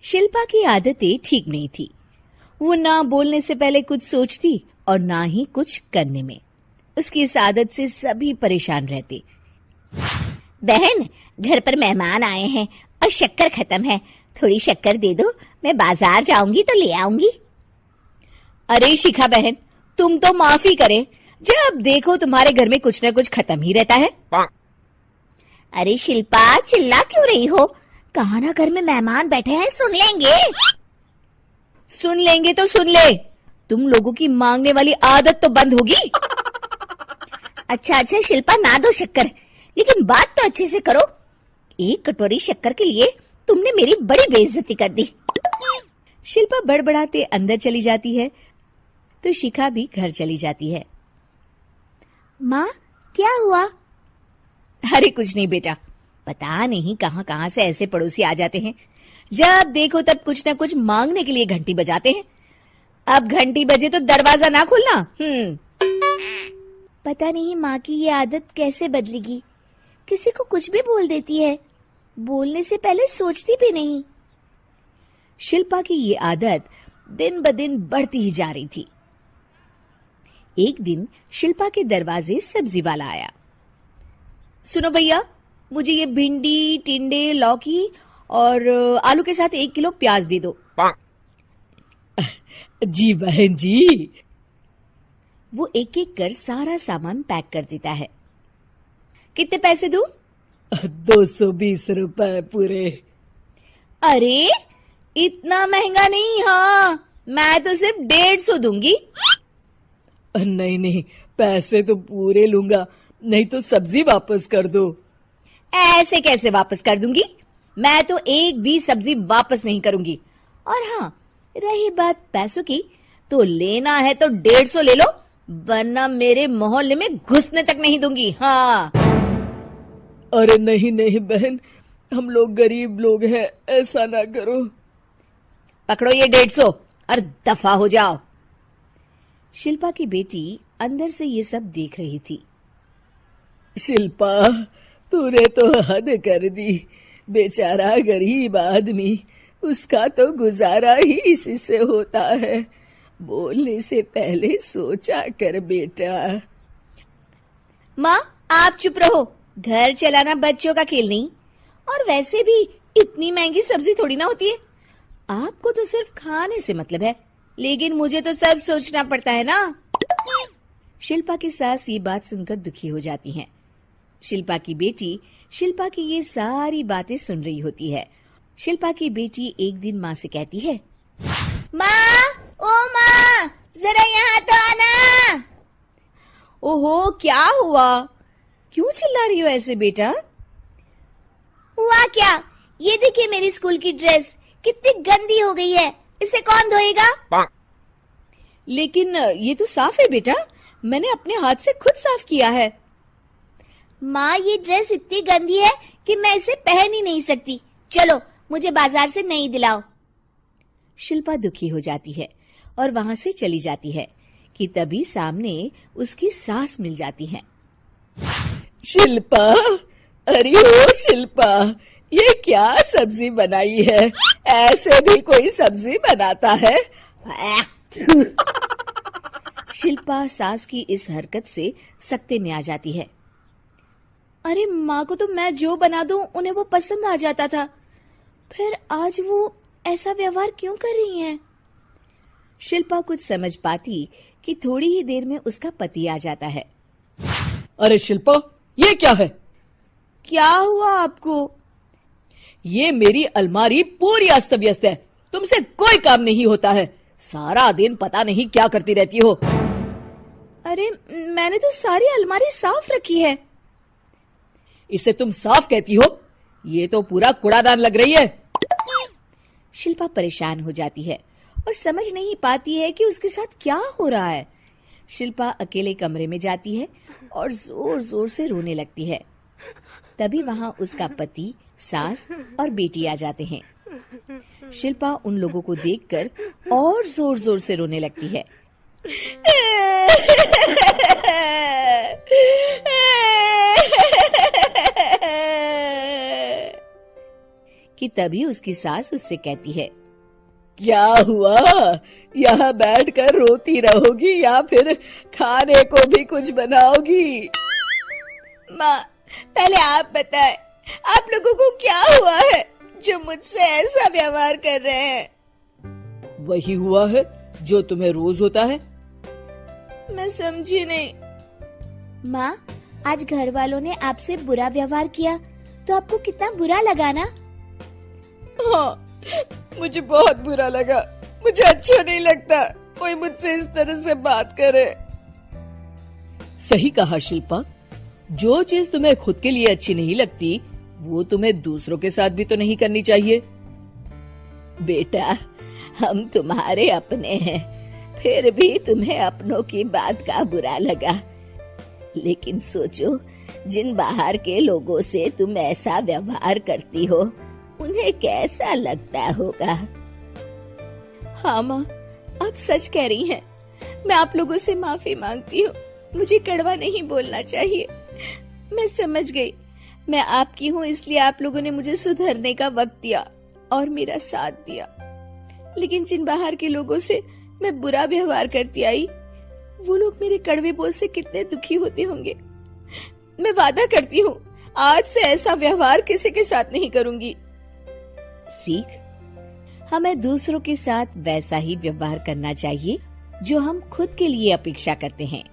शिल्पा की आदतें ठीक नहीं थी। वो ना बोलने से पहले कुछ सोचती और ना ही कुछ करने में। उसकी इस आदत से सभी परेशान रहते। बहन, घर पर मेहमान आए हैं और शक्कर खत्म है, थोड़ी शक्कर दे दो, मैं बाजार जाऊंगी तो ले आऊंगी। अरे शिखा बहन, तुम तो माफी करे, जब देखो तुम्हारे घर में कुछ न कुछ खत्म ही रहता है। अरे शिल्पा, चिल्ला क्यों रही हो? कहा ना घर में मेहमान बैठे हैं, सुन लेंगे। सुन लेंगे तो सुन ले, तुम लोगों की मांगने वाली आदत तो बंद होगी। अच्छा शिल्पा, ना दो शक्कर, लेकिन बात तो अच्छे से करो। एक कटोरी शक्कर के लिए तुमने मेरी बड़ी बेइज्जती कर दी। शिल्पा बड़बड़ाते अंदर चली जाती है तो शिखा भी घर चली जाती है। माँ, क्या हुआ? अरे कुछ नहीं बेटा, पता नहीं कहां कहां से ऐसे पड़ोसी आ जाते हैं, जब देखो तब कुछ न कुछ मांगने के लिए घंटी बजाते हैं। अब घंटी बजे तो दरवाजा ना खोलना। पता नहीं माँ की ये आदत कैसे बदलेगी, किसी को कुछ भी बोल देती है, बोलने से पहले सोचती भी नहीं। शिल्पा की ये आदत दिन ब दिन बढ़ती ही जा रही थी। एक दिन शिल्पा के दरवाजे सब्जी वाला आया। सुनो भैया, मुझे ये भिंडी, टिंडे, लौकी और आलू के साथ 1 किलो प्याज दे दो। जी बहन जी। वो एक एक कर सारा सामान पैक कर देता है। कितने पैसे दूं? 220 रुपए पूरे। अरे इतना महंगा नहीं। हाँ, मैं तो सिर्फ 150 दूंगी। नहीं, पैसे तो पूरे लूंगा, नहीं तो सब्जी वापस कर दो। ऐसे कैसे वापस कर दूंगी? मैं तो एक भी सब्जी वापस नहीं करूंगी। और हाँ, रही बात पैसों की, तो लेना है तो 150 ले लो, वरना मेरे मोहल्ले में घुसने तक नहीं दूंगी। हाँ। अरे नहीं बहन, हम लोग गरीब लोग हैं, ऐसा ना करो। पकड़ो ये 150 और दफा हो जाओ। शिल्पा की बेटी अंदर से ये सब देख रही थी। शिल्पा, तूने तो हद कर दी। बेचारा गरीब आदमी, उसका तो गुजारा ही इसी से होता है। बोलने से पहले सोचा कर बेटा। माँ, आप चुप रहो, घर चलाना बच्चों का खेल नहीं। और वैसे भी इतनी महंगी सब्जी थोड़ी ना होती है। आपको तो सिर्फ खाने से मतलब है, लेकिन मुझे तो सब सोचना पड़ता है ना। शिल्पा की सास ये बात सुनकर दुखी हो जाती हैं। शिल्पा की बेटी शिल्पा की ये सारी बातें सुन रही होती है। शिल्पा की बेटी एक दिन माँ से कहती है, माँ, ओ माँ, जरा यहाँ तो आना। ओहो, क्या हुआ? क्यों चिल्ला रही हो ऐसे बेटा? हुआ क्या? ये देखिए मेरी स्कूल की ड्रेस कितनी गंदी हो गई है, इसे कौन धोएगा? लेकिन ये तो साफ है बेटा, मैंने अपने हाथ से खुद साफ किया है। माँ, ये ड्रेस इतनी गंदी है कि मैं इसे पहन ही नहीं सकती। चलो, मुझे बाजार से नई दिलाओ। शिल्पा दुखी हो जाती है और वहां से चली जाती है कि तभी सामने उसकी सास मिल जाती है। शिल्पा, अरे ओ शिल्पा, ये क्या सब्जी बनाई है? ऐसे भी कोई सब्जी बनाता है? शिल्पा सास की इस हरकत से सख्ते में आ जाती है। अरे माँ को तो मैं जो बना दूं उन्हें वो पसंद आ जाता था, फिर आज वो ऐसा व्यवहार क्यों कर रही हैं? शिल्पा कुछ समझ पाती कि थोड़ी ही देर में उसका पति आ जाता है। अरे शिल्पा, ये क्या है? क्या हुआ आपको? ये मेरी अलमारी पूरी अस्त व्यस्त है, तुमसे कोई काम नहीं होता है। सारा दिन पता नहीं क्या करती रहती हो। अरे मैंने तो सारी अलमारी साफ रखी है। इसे तुम साफ कहती हो? ये तो पूरा कूड़ादान लग रही है। शिल्पा परेशान हो जाती है और समझ नहीं पाती है कि उसके साथ क्या हो रहा है। शिल्पा अकेले कमरे में जाती है और जोर जोर से रोने लगती है। तभी वहां उसका पति, सास और बेटी आ जाते हैं। शिल्पा उन लोगों को देखकर और जोर जोर से रोने लगती है। कि तभी उसकी सास उससे कहती है, क्या हुआ? यहाँ बैठकर रोती रहोगी या फिर खाने को भी कुछ बनाओगी? माँ, पहले आप बताएं, आप लोगों को क्या हुआ है जो मुझसे ऐसा व्यवहार कर रहे हैं? वही हुआ है जो तुम्हें रोज होता है। मैं समझी नहीं। माँ, आज घर वालों ने आपसे बुरा व्यवहार किया तो आपको कितना बुरा लगा ना? हाँ, मुझे बहुत बुरा लगा। मुझे अच्छा नहीं लगता कोई मुझसे इस तरह से बात करे। सही कहा शिल्पा, जो चीज तुम्हें खुद के लिए अच्छी नहीं लगती वो तुम्हें दूसरों के साथ भी तो नहीं करनी चाहिए। बेटा, हम तुम्हारे अपने हैं, फिर भी तुम्हें अपनों की बात का बुरा लगा। लेकिन सोचो, जिन बाहर के लोगों से तुम ऐसा व्यवहार करती हो उन्हें कैसा लगता होगा। हाँ माँ, आप सच कह रही हैं। मैं आप लोगों से माफी मांगती हूँ। मुझे कड़वा नहीं बोलना चाहिए। मैं समझ गई, मैं आपकी हूँ इसलिए आप लोगों ने मुझे सुधरने का वक्त दिया और मेरा साथ दिया। लेकिन जिन बाहर के लोगों से मैं बुरा व्यवहार करती आई, वो लोग मेरे कड़वे बोल से कितने दुखी होते होंगे। मैं वादा करती हूँ, आज से ऐसा व्यवहार किसी के साथ नहीं करूंगी। सीख, हमें दूसरों के साथ वैसा ही व्यवहार करना चाहिए जो हम खुद के लिए अपेक्षा करते हैं।